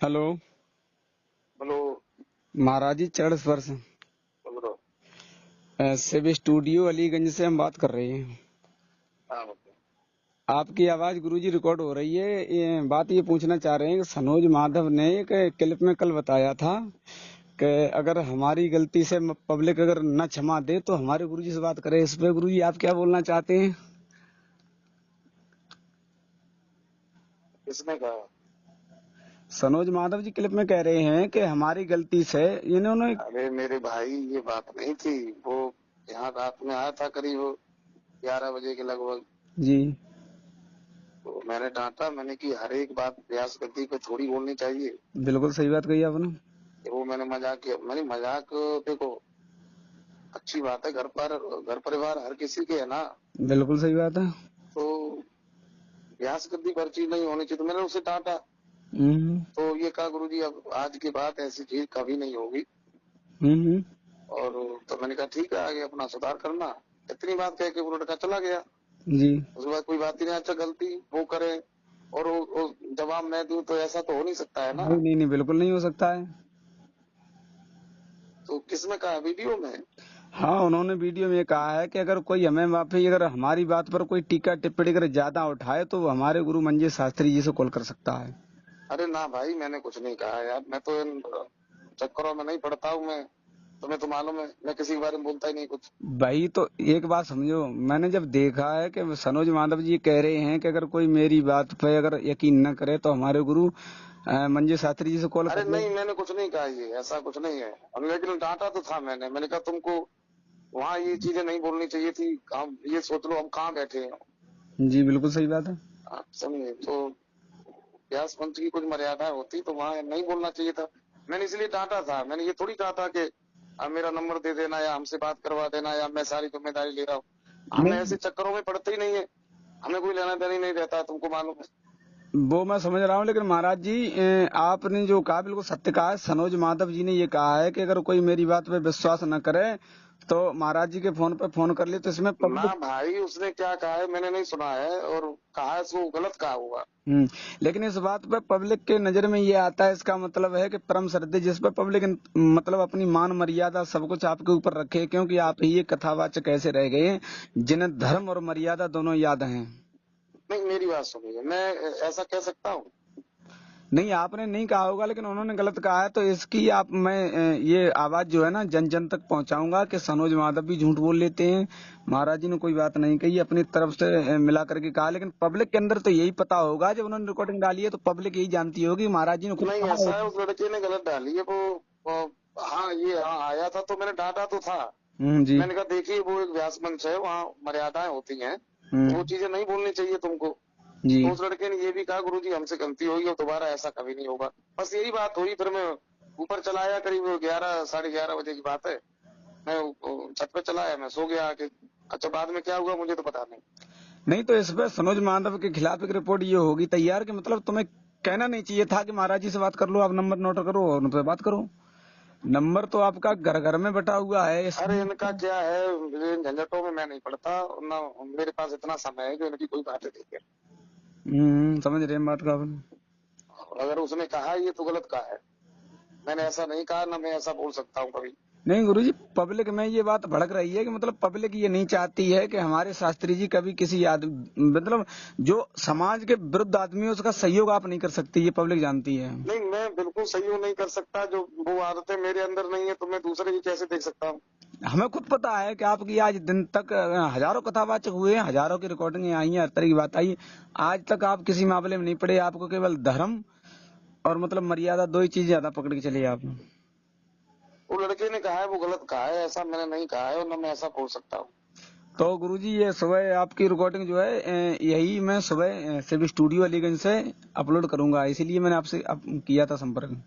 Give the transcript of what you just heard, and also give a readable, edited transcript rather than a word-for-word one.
Hello. बोलो। महाराज जी चरण स्पर्श बोलो। शिव स्टूडियो अलीगंज से हम बात कर रहे हैं। हाँ बोलो। आपकी आवाज गुरुजी रिकॉर्ड हो रही है। बात ये पूछना चाह रहे हैं कि सनोज माधव ने एक क्लिप में कल बताया था कि अगर हमारी गलती से पब्लिक अगर न क्षमा दे तो हमारे गुरुजी से बात करे। इस पे गुरुजी आप क्या बोलना चाहते हैं? किसने कहा? सनोज माधव जी क्लिप में कह रहे हैं कि हमारी गलती से इन्होंने। अरे मेरे भाई, ये बात नहीं थी। वो यहाँ रात में आया था करीब 11 बजे के लगभग। जी तो मैंने डांटा, मैंने कि हर एक बात प्रयास गति पे थोड़ी बोलनी चाहिए। बिल्कुल सही बात कही आपने। कि वो मैंने मजाक किया। मैंने मजाक, देखो अच्छी बात है, घर परिवार हर किसी के है ना। बिल्कुल सही बात है। तो प्रयास गति पर चीज नहीं होनी चाहिए, तो मैंने उसे डांटा। हम्म तो ये कहा गुरुजी अब आज के बाद ऐसी चीज कभी नहीं होगी। हम्म और तो मैंने कहा ठीक है, आगे अपना सुधार करना। इतनी बात कह के वो लड़का चला गया। जी उसके बाद कोई बात ही नहीं। अच्छा, गलती वो करे और वो जवाब मैं दूं तो ऐसा तो हो नहीं सकता है ना। नहीं नहीं नहीं बिल्कुल नहीं हो सकता है। तो किसने कहा? वीडियो में? हाँ, उन्होंने वीडियो में कहा है कि अगर कोई हमें माफी अगर हमारी बात पर कोई टीका टिप्पणी अगर ज्यादा उठाए तो वो हमारे गुरु मंजी शास्त्री जी से कॉल कर सकता है। अरे ना भाई, मैंने कुछ नहीं कहा यार। मैं तो इन चक्करों में नहीं पड़ता हूँ। मैं, तुम्हें तो मालूम है, मैं किसी के बारे में बोलता ही नहीं कुछ। भाई तो एक बात समझो, मैंने जब देखा है कि सनोज माधव जी कह रहे हैं कि अगर कोई मेरी बात पे अगर यकीन न करे तो हमारे गुरु मंजी शास्त्री जी से कॉल अरे कर ले। नहीं, मैंने कुछ नहीं कहा, ये ऐसा कुछ नहीं है। और लेकिन डांटा तो था मैंने कहा तुमको वहाँ ये चीजें नहीं बोलनी चाहिए थी। हम ये सोच लो हम कहाँ बैठे हैं। जी बिल्कुल सही बात है। आप समझे? तो व्यास मंच की कुछ मर्यादा होती तो वहाँ नहीं बोलना चाहिए था। मैंने इसलिए डांटा था। मैंने ये थोड़ी कहा था कि अब मेरा नंबर दे देना या हमसे बात करवा देना या मैं सारी जिम्मेदारी ले रहा हूँ। हमें नहीं ऐसे चक्करों में पड़ते ही नहीं है। हमें कोई लेना देना ही नहीं रहता, तुमको मालूम है। वो मैं समझ रहा हूँ, लेकिन महाराज जी आपने जो कहा बिल्कुल सत्य कहा है। सनोज माधव जी ने ये कहा है कि अगर कोई मेरी बात पे विश्वास न करे तो महाराज जी के फोन पे फोन कर ले, तो इसमें ना पब्लिक। भाई, उसने क्या कहा है मैंने नहीं सुना है, और कहा है सो गलत कहा हुआ। लेकिन इस बात पे पब्लिक के नजर में ये आता है, इसका मतलब है कि परम श्रद्धेय जिस पे पब्लिक मतलब अपनी मान मर्यादा सब कुछ आपके ऊपर रखे, क्योंकि आप ही एक कथावाचक ऐसे रह गए हैं जिन्हें धर्म और मर्यादा दोनों याद हैं। नहीं, मेरी बात सुनिए, मैं ऐसा कह सकता हूँ? नहीं, आपने नहीं कहा होगा, लेकिन उन्होंने गलत कहा है, तो इसकी आप मैं ये आवाज जो है ना जन जन तक पहुंचाऊंगा कि सनोज माधव भी झूठ बोल लेते हैं। महाराज जी ने कोई बात नहीं कही, अपनी तरफ से मिला करके कहा, लेकिन पब्लिक के अंदर तो यही पता होगा, जब उन्होंने रिकॉर्डिंग डाली है तो पब्लिक यही जानती होगी महाराज जी ने खुद नहीं, कहा ऐसा है, होगा। उस लड़के ने गलत डाली है वो। हाँ, ये हाँ आया था तो मैंने डांटा तो था। जी मैंने कहा देखिए, वो एक व्यास मंच है, वहाँ मर्यादाएं होती हैं, तो वो हम्म चीजें नहीं बोलनी चाहिए तुमको। जी तो उस लड़के ने ये भी कहा गुरुजी हमसे गलती हुई और दोबारा ऐसा कभी नहीं होगा। बस यही बात हुई। फिर मैं ऊपर चला आया, करीब 11 साढ़े 11 बजे की बात है। मैं छत पे चला आया, मैं सो गया आके। अच्छा, बाद में क्या हुआ मुझे तो पता नहीं। नहीं, तो इस पे सनोज माधव के खिलाफ एक रिपोर्ट ये होगी तैयार कि मतलब तुम्हें कहना नहीं चाहिए था कि महाराज जी से बात कर लो, आप नंबर नोट करो और उन पे बात करो। नंबर तो आपका घर घर में बटा हुआ है अरे इसमें। इनका क्या है, इन झंझटों में मैं नहीं पड़ता ना। मेरे पास इतना समय है कि इनकी कोई बात देखे। समझ रहे हैं बात का अपन। अगर उसने कहा ये तो गलत कहा है। मैंने ऐसा नहीं कहा, ना मैं ऐसा बोल सकता हूँ कभी। नहीं गुरुजी, पब्लिक में ये बात भड़क रही है कि मतलब पब्लिक ये नहीं चाहती है कि हमारे शास्त्री जी कभी किसी आदमी मतलब जो समाज के विरुद्ध आदमी है उसका सहयोग आप नहीं कर सकती, ये पब्लिक जानती है। नहीं, मैं बिल्कुल सहयोग नहीं कर सकता। जो वो आदतें मेरे अंदर नहीं है तो मैं दूसरे की कैसे देख सकता हूँ? हमें खुद पता है कि आपकी आज दिन तक हजारों कथावाचक हुए हैं, हजारों की रिकॉर्डिंग आई हैं, हर तरह की बात आई है। आज तक आप किसी मामले में नहीं पड़े, आपको केवल धर्म और मतलब मर्यादा दो ही चीज ज्यादा पकड़ के चले आप। वो लड़के ने कहा है वो गलत कहा है, ऐसा मैंने नहीं कहा है और न मैं ऐसा बोल सकता हूँ। तो गुरुजी ये सुबह आपकी रिकॉर्डिंग जो है यही मैं सुबह शिव स्टूडियो अलीगंज से अपलोड करूंगा, इसीलिए मैंने आपसे किया था संपर्क।